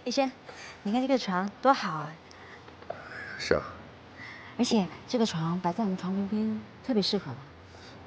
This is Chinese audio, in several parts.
医生，你看这个床多好啊！是啊，而且这个床摆在我们床边边，特别适合吧？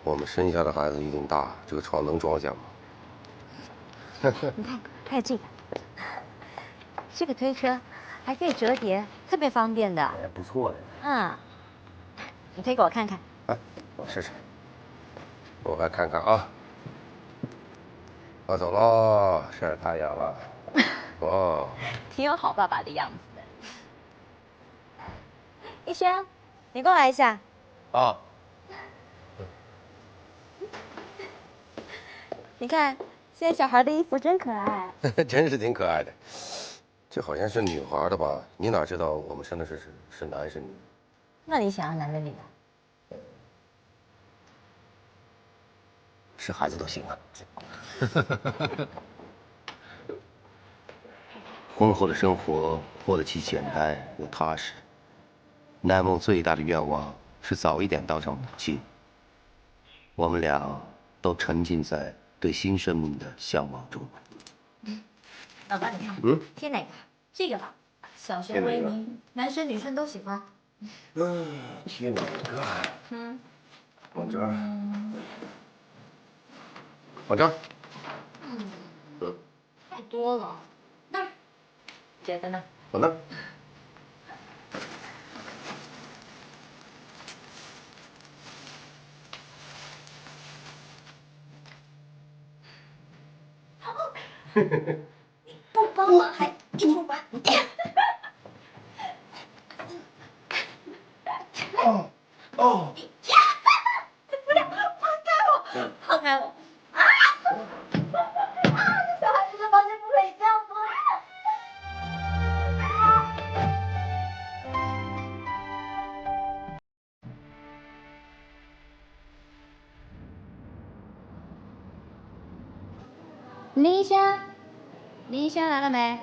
我们生下的孩子有点大，这个床能装下吗？你看，还有这个，这个推车还可以折叠，特别方便的。哎，不错的。嗯，你推给我看看。哎，我试试。我来看看啊。我走喽，晒太阳了。哦，挺有好爸爸的样子的。医生，你过来一下。啊，你看，现在小孩的衣服真可爱。真是挺可爱的。这好像是女孩的吧？你哪知道我们生的是男是女？那你想要男的女的？是孩子都行啊。婚后的生活过得既简单又踏实。南梦最大的愿望是早一点当上母亲。我们俩都沉浸在对新生命的向往中。老爸，你看，贴哪个？这个吧，小学贴哪个为民，男生女生都喜欢。贴哪个？往这儿。往这儿。太多了。那儿，觉得呢？往那儿。不帮忙还一直玩。哦哦。不要，放开我！放开我！啊！小孩子的房间不可以这样做。林医生，林医生来了没？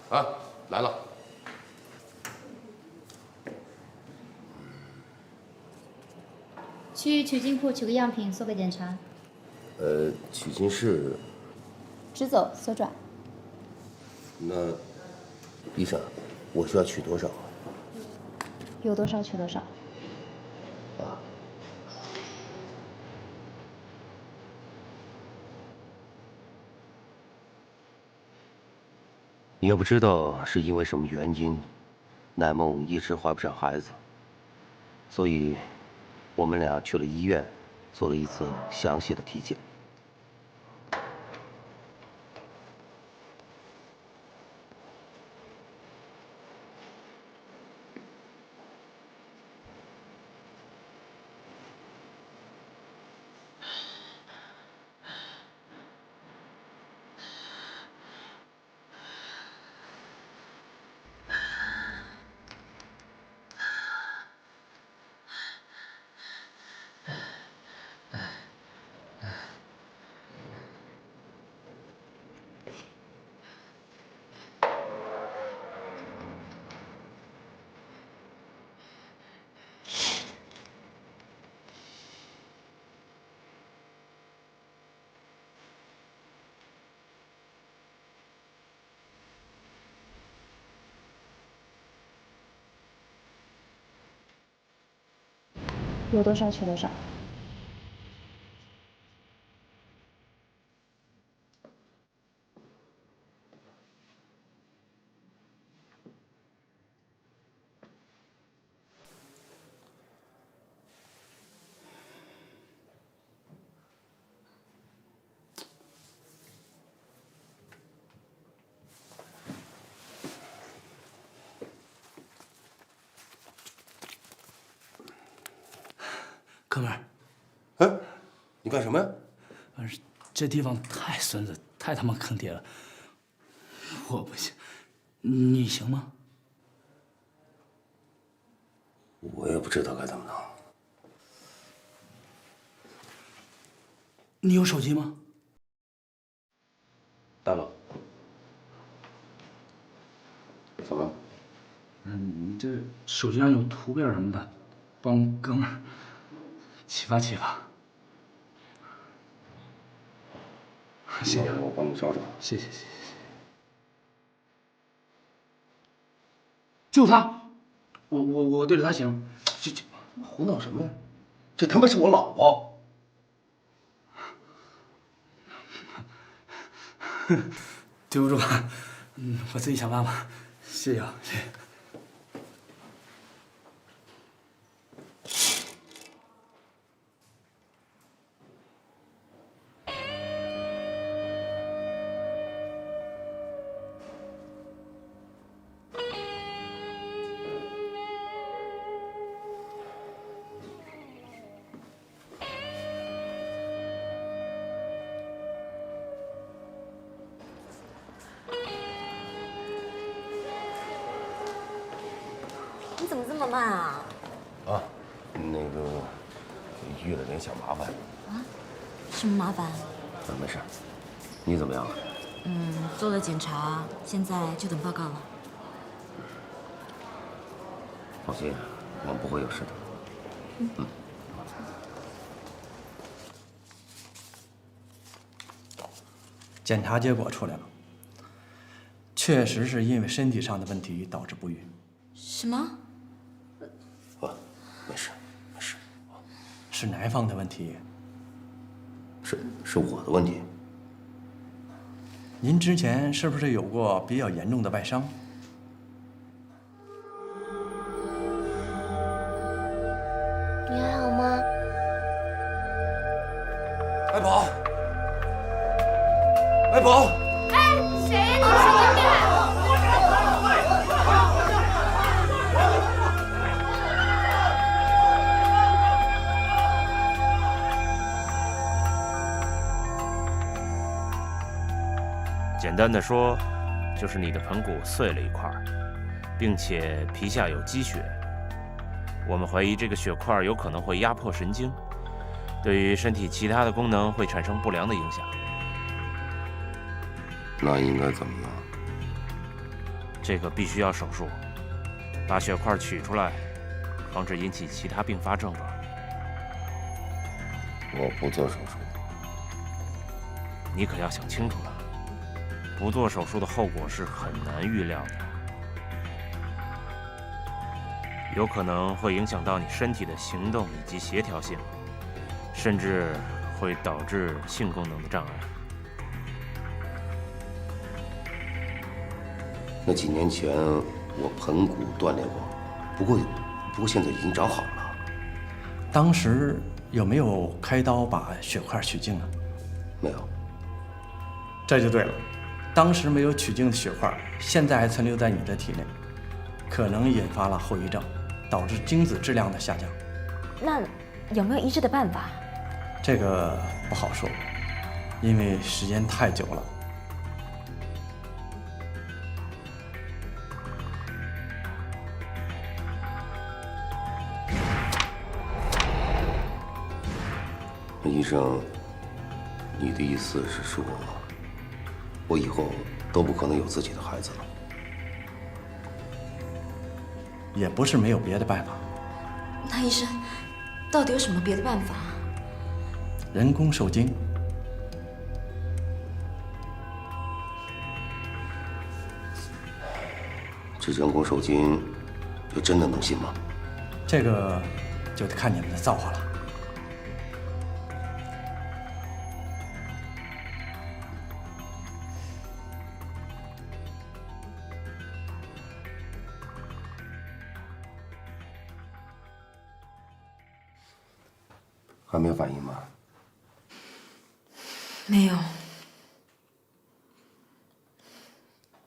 啊，来了。去取经库取个样品，做个检查。取经室。直走，左转。那，医生，我需要取多少？有多少取多少。啊。你要不知道是因为什么原因，南梦一直怀不上孩子，所以，我们俩去了医院，做了一次详细的体检。有多少取多少。哥们儿，哎，你干什么呀？这地方太孙子，太他妈坑爹了。我不行，你行吗？我也不知道该怎么弄。你有手机吗？大佬，怎么了？你这手机上有图片什么的，帮哥们儿启发启发。谢谢，我帮你找找。谢谢。就他，我对着他行。这胡闹什么呀？这他妈是我老婆。对不住啊，我自己想办法。谢谢啊，谢谢。你怎么这么慢啊？啊，那个遇了点小麻烦。啊？什么麻烦？没事。你怎么样了？做了检查，现在就等报告了。放心，我们不会有事的。检查结果出来了，确实是因为身体上的问题导致不孕。什么？没事，没事。是男方的问题。是我的问题。您之前是不是有过比较严重的外伤？你还好吗？来宝，来宝！谁呀？你神经病！简单的说，就是你的盆骨碎了一块，并且皮下有积血。我们怀疑这个血块有可能会压迫神经，对于身体其他的功能会产生不良的影响。那应该怎么样？这个必须要手术，把血块取出来，防止引起其他并发症状。我不做手术。你可要想清楚了，不做手术的后果是很难预料的，有可能会影响到你身体的行动以及协调性，甚至会导致性功能的障碍。那几年前我盆骨断裂过，不过现在已经长好了。当时有没有开刀把血块取净啊？没有。这就对了，当时没有取净的血块，现在还存留在你的体内，可能引发了后遗症，导致精子质量的下降。那有没有医治的办法？这个不好说，因为时间太久了。医生，你的意思是说，我以后都不可能有自己的孩子了？也不是没有别的办法。那医生，到底有什么别的办法？人工受精。这人工受精，就真的能信吗？这个就得看你们的造化了。还没有反应吗？没有，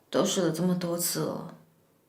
都试了这么多次了，